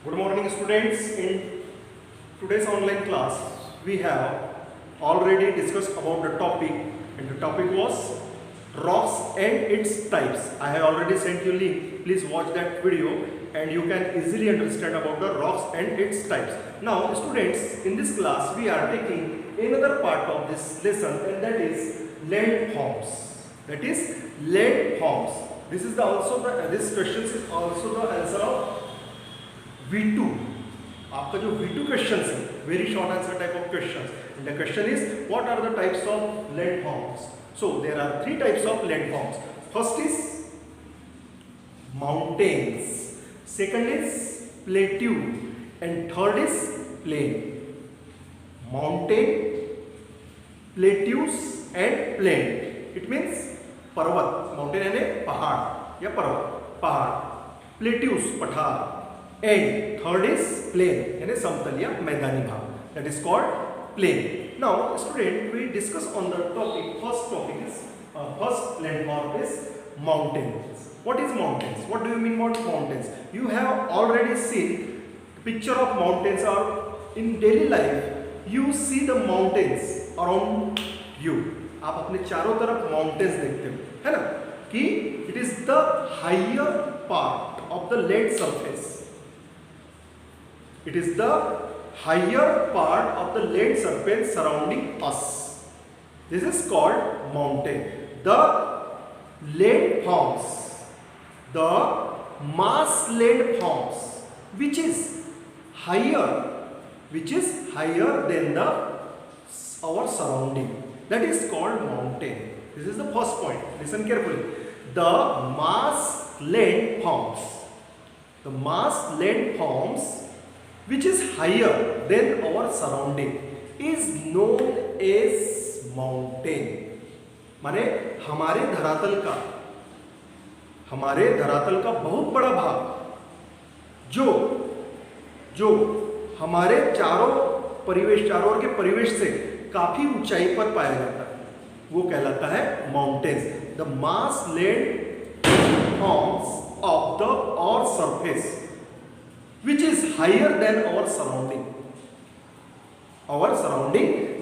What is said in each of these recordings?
Good morning students. In today's online class we have already discussed about the topic, and the topic was rocks and its types. I have already sent you link. Please watch that video and you can easily understand about the rocks and its types. Now students, in this class we are taking another part of this lesson, and that is landforms. That is landforms. This is this question is also the answer of V2. आपका जो V2 question है, very short answer type of question. The question is what are the types of landforms. So there are three types of landforms. First is mountains, second is plateau and third is plain. Mountain, plateaus and plain. It means पर्वत. Mountain यानी पहाड़ या पर्वत, पहाड़. Plateaus पठार. And third is plain, यानी समतल या मैदानी भाग. That is called plain. Now, student, we discuss on the topic. First topic is first landform is mountains. What is mountains? What do you mean about mountains? You have already seen picture of mountains, or in daily life you see the mountains around you. आप अपने चारों तरफ mountains देखते हो, है ना? कि it is the higher part of the land surface. It is the higher part of the land surface surrounding us. This is called mountain. The landforms, the mass landforms, which is higher than the our surrounding, that is called mountain. This is the first point. Listen carefully. The mass landforms, the mass landforms which is higher than our surrounding is known as mountain. माने हमारे धरातल का बहुत बड़ा भाग जो हमारे चारों ओर के परिवेश से काफी ऊंचाई पर पाया जाता है, वो कहलाता है mountains. The mass land forms of the earth surface which is higher than our surrounding,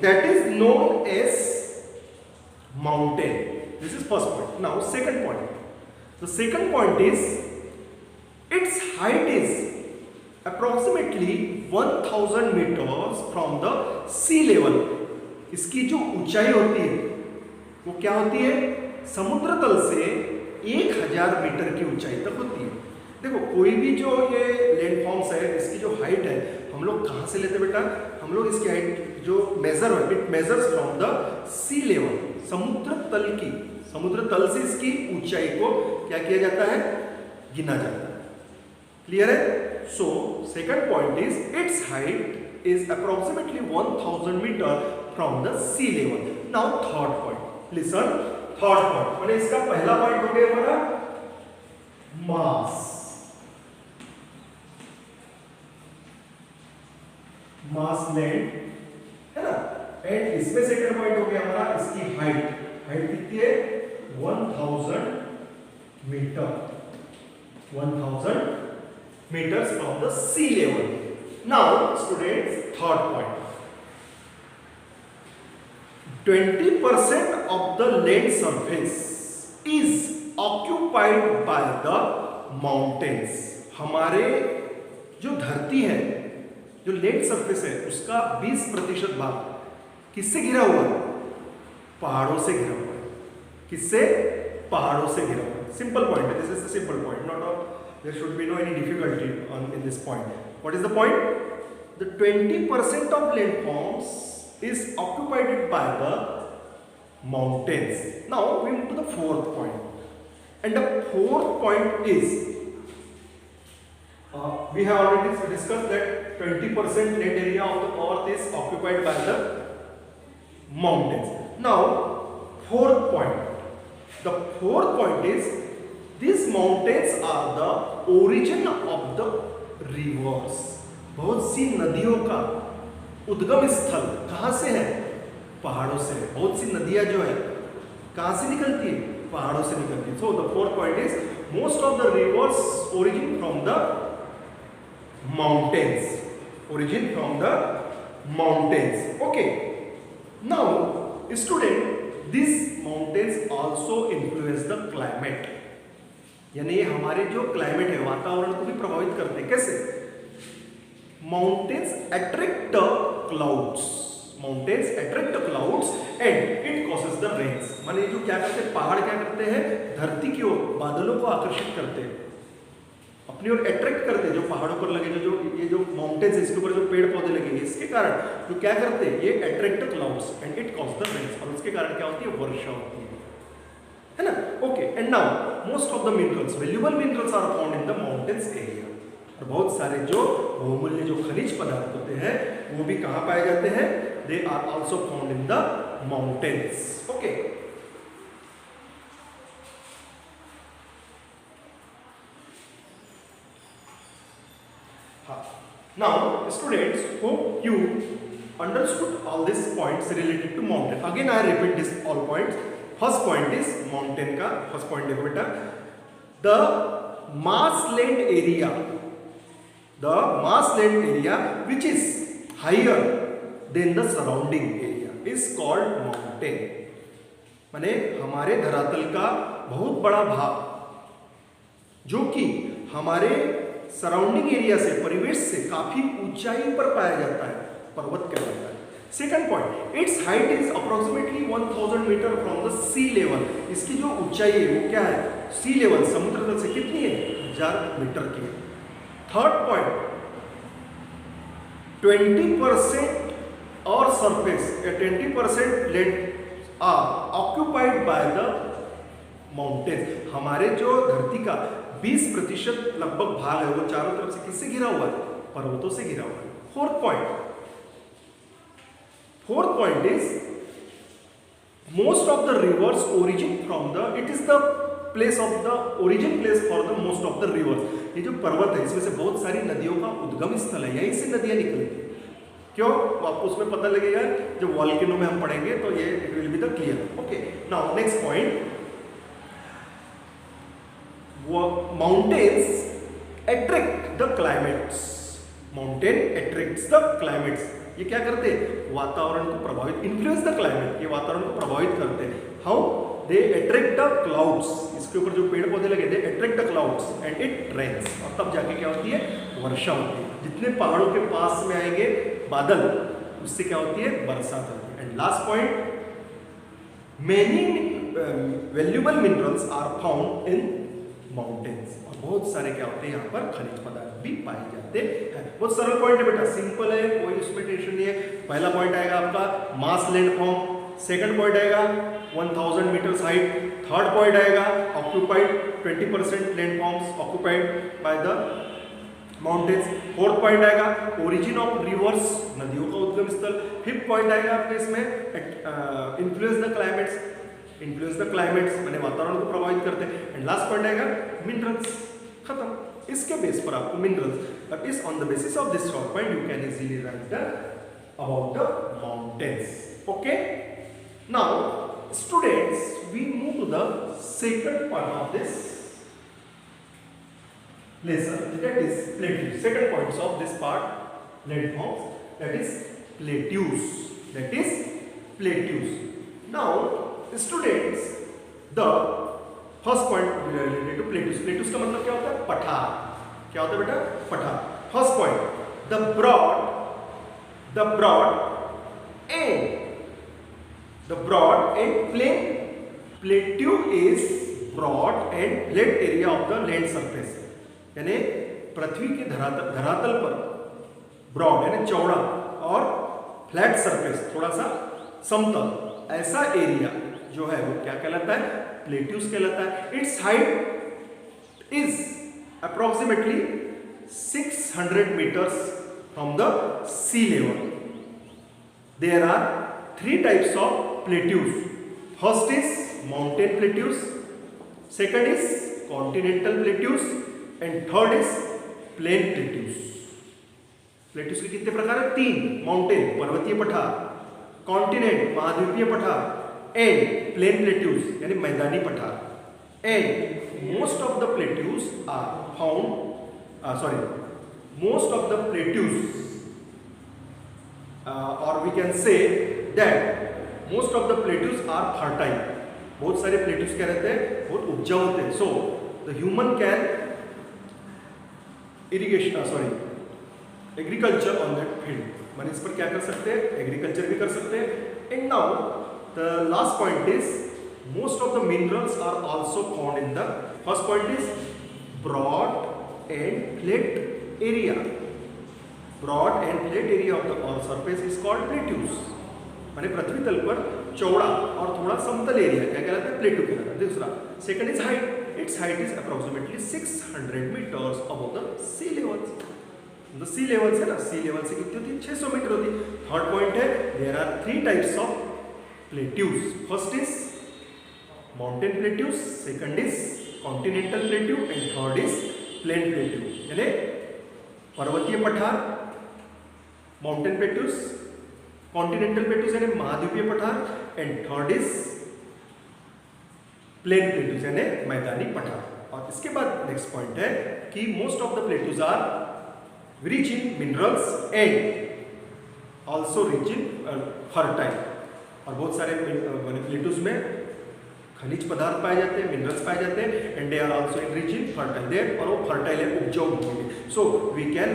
that is known as mountain. This is first point. Now second point. The second point is its height is approximately 1000 meters from the sea level. इसकी जो ऊंचाई होती है वो क्या होती है? समुद्र तल से 1000 मीटर की ऊंचाई तक होती है. देखो, कोई भी जो ये लैंडफॉर्म्स है, इसकी जो हाइट है हम लोग कहाँ से लेते बेटा? हम लोग इसकी हाइट जो मेजर है, it measures from the sea level. समुद्र तल से इसकी ऊंचाई को क्या किया जाता है? गिना जाता है. क्लियर है? So second point is its height is approximately 1000 meter from the sea level. Now third point. Listen, third point माने इसका पहला पॉइंट हो गया हमारा मास लैंड, है ना? एंड इसमें सेकंड पॉइंट हो गया हमारा इसकी हाइट कितनी है? 1000 meters from the sea level. Now students, third point. 20% of the land surface is occupied by the mountains. हमारे जो धरती है, जो लैंड सरफेस है, उसका 20% भाग किससे घिरा हुआ है? पहाड़ों से घिरा हुआ है. किससे? पहाड़ों से घिरा हुआ है. सिंपल पॉइंट है. This is the simple point. There should be no any difficulty in this point. What is the point? The 20% of landforms is occupied by the mountains. Now we move to the fourth point. And the fourth point is we have already discussed that 20% land area of the earth is occupied by the mountains. Now fourth point. The fourth point is these mountains are the origin of the rivers. बहुत सी नदियों का उद्गम स्थल कहाँ से है? पहाड़ों से. बहुत सी नदियां जो है कहाँ से निकलती है? पहाड़ों से निकलती है. So the fourth point is most of the rivers origin from the mountains. Origin from the mountains. Okay. Now, student, these mountains also influence the climate. यानी ये हमारे जो क्लाइमेट है, वातावरण को भी प्रभावित करते हैं. कैसे? Mountains attract the clouds. Mountains attract the clouds and it causes the rains. माने जो क्या करते हैं, पहाड़ क्या करते हैं, धरती की ओर बादलों को आकर्षित करते हैं, अपनी ओर अट्रैक्ट करते हैं. जो पहाड़ों पर लगे जो ये जो माउंटेन्स है, इसके ऊपर जो पेड़ पौधे लगे हैं, इसके कारण जो क्या करते हैं, ये attract the clouds and it cause the rains. और उसके कारण क्या होती है, वर्षा होती है ना. Okay. And now most of the minerals, valuable minerals are found in the mountains area. और बहुत सारे जो बहुमूल्य जो खनिज पदार्थ होते हैं वो भी कहाँ पाए जाते हैं, they are also found in the mountains. Okay. Now, students, hope you understood all these points related to mountain. Again, I repeat this all points. First point is mountain का. First point देखो बेटा. The marshland area. The marshland area which is higher than the surrounding area is called mountain. माने हमारे धरातल का बहुत बड़ा भाग जो कि हमारे सराउंडिंग एरिया से, परिवेश से काफी ऊंचाई पर पाया जाता है, पर्वत कहलाता है. Second point, its height is approximately 1000 meter from the sea level. इसकी जो ऊंचाई है वो क्या है, सी लेवल, समुद्र तल से कितनी है, 1000 मीटर की है. थर्ड पॉइंट, 20% और सरफेस या 20% land are occupied by the mountain. हमारे जो धरती का 20% लगभग भाग है वो चारों तरफ से किससे घिरा हुआ है, पर्वतों से घिरा हुआ है. Fourth point is most of the reverse origin from the, it is the place of the origin place for the most of the reverse. ये जो पर्वत है इसमें से बहुत सारी नदियों का उद्गम स्थल है, यहीं से नदियां निकलती है. क्यों, तो आपको उसमें पता लगेगा जब वॉल्केनो में हम पढ़ेंगे तो ये it will be the clear. Okay. Now next point, mountains attract the climates. Mountain attracts the climates. ये क्या करते हैं, वातावरण को प्रभावित, influence the climate, ये वातावरण को प्रभावित करते हैं. How? They attract the clouds. इसके ऊपर जो पेड़ पौधे लगे, they attract the clouds and it rains. और तब जाके क्या होती है, वर्षा होती है. जितने पहाड़ों के पास में आएंगे बादल, उससे क्या होती है, बरसात होती है. And last point, many valuable minerals are found in mountains. और बहुत सारे क्या होते हैं यहाँ पर खनिज पदार्थ भी पाए जाते हैं. बहुत सरल पॉइंट है बेटा, सिंपल है, कोई उसमें टेंशन नहीं है. पहला पॉइंट आएगा आपका मास लैंड फॉर्म. सेकंड पॉइंट आएगा 1000 मीटर्स हाइट. थर्ड पॉइंट आएगा occupied, 20% land forms occupied by the mountains. Fourth point आएगा ओरिजिन ऑफ रिवर्स, नदियों का उद्गम स्थल. फिफ्थ पॉइंट आएगा आपके इसमें influence the climates. Influence the climates मैंने वातावरण को प्रभावित करते हैं. एंड लास्ट पॉइंट आएगा मिनरल्स. खत्म. इसके बेस पर आपको मिनरल्स, इस on the basis of this short point you can easily write about the mountains. Okay. Now students, we move to the second part of this lesson, that is plateaus. Second points of this part, landforms, that is plateaus. That is plateaus. Now, students, the first point related to plateaus. Plateaus का मतलब क्या होता है, पठार. क्या होता है बेटा, पठार. First point, the broad and plain plateau is broad and flat area of the land surface. यानी पृथ्वी के धरातल पर ब्रॉड यानी चौड़ा और फ्लैट सरफेस थोड़ा सा समतल, ऐसा एरिया जो है वो क्या कहलाता है, प्लेट्यूस कहलाता है. It's height is approximately 600 meters from the sea level. There are 3 types of plateaus. First is mountain plateaus, second is continental plateaus, and third is plain plateaus. Plateaus के कितने प्रकार है, 3. माउंटेन पर्वतीय पठार, कॉन्टिनेंट महाद्वीपीय पठार, एंड प्लेन प्लेट्यूस यानी मैदानी पठार. And most of the plateaus are found most of the plateaus or we can say that most of the plateaus are fertile. बहुत सारे plateaus क्या रहते हैं, बहुत उपजाऊ होते हैं. So the human can agriculture on that field. माने इस पर क्या कर सकते हैं, एग्रीकल्चर भी कर सकते हैं. And now the last point is most of the minerals are also found in the first point is broad and flat area. Broad and flat area of the earth surface is called plateaus. माने पृथ्वी तल पर चौड़ा और थोड़ा समतल area क्या कहलाता है, प्लेटू कहलाता है. दूसरा second is height. Its height is approximately 600 meters above the sea levels. The sea levels है ना, sea level से कितनी होती है, 600 मीटर होती है. थर्ड पॉइंट है there are 3 types of plateaus. First is mountain plateaus, second is continental plateau and third is plain plateau. यानी पर्वतीय पठार, माउंटेन प्लेट्यूज, कॉन्टिनेंटल प्लेट्यूज यानी महाद्वीपीय पठार and third is plain plateaus यानी मैदानी पठार. और इसके बाद नेक्स्ट पॉइंट है कि most of the plateaus are rich in minerals and also rich in fertile. और बहुत सारे प्लेट्यूज में खनिज पदार्थ पाए जाते हैं, मिनरल्स पाए जाते हैं and they are also in rich in fertile. They और वो फर्टाइल है, उपजाऊ भूमि. So we can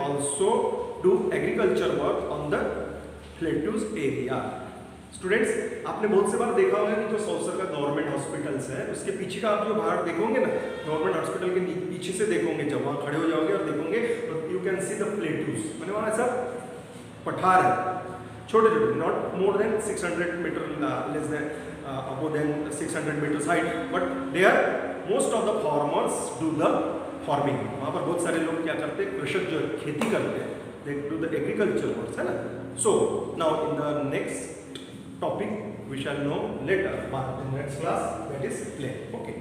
also do agriculture work on the plateaus area. Students, आपने बहुत से बार देखा होगा कि जो सौसर का गवर्नमेंट हॉस्पिटल्स है उसके पीछे का आप जो बाहर देखोगे ना, गवर्नमेंट हॉस्पिटल के पीछे से देखोगे, जब वहाँ खड़े हो जाओगे और देखोगे तो you can see the plateaus. मैंने वहाँ ऐसा पठार है, छोटे छोटे, not more than 600 meter, less than above than 600 meters height, but they are most of the farmers do the farming. वहाँ पर बहुत सारे लोग क्या करते हैं, कृषक जो खेती करते हैं, they do the agriculture works, है ना. So now in the next topic we shall know later in the next class, that is plane. Okay.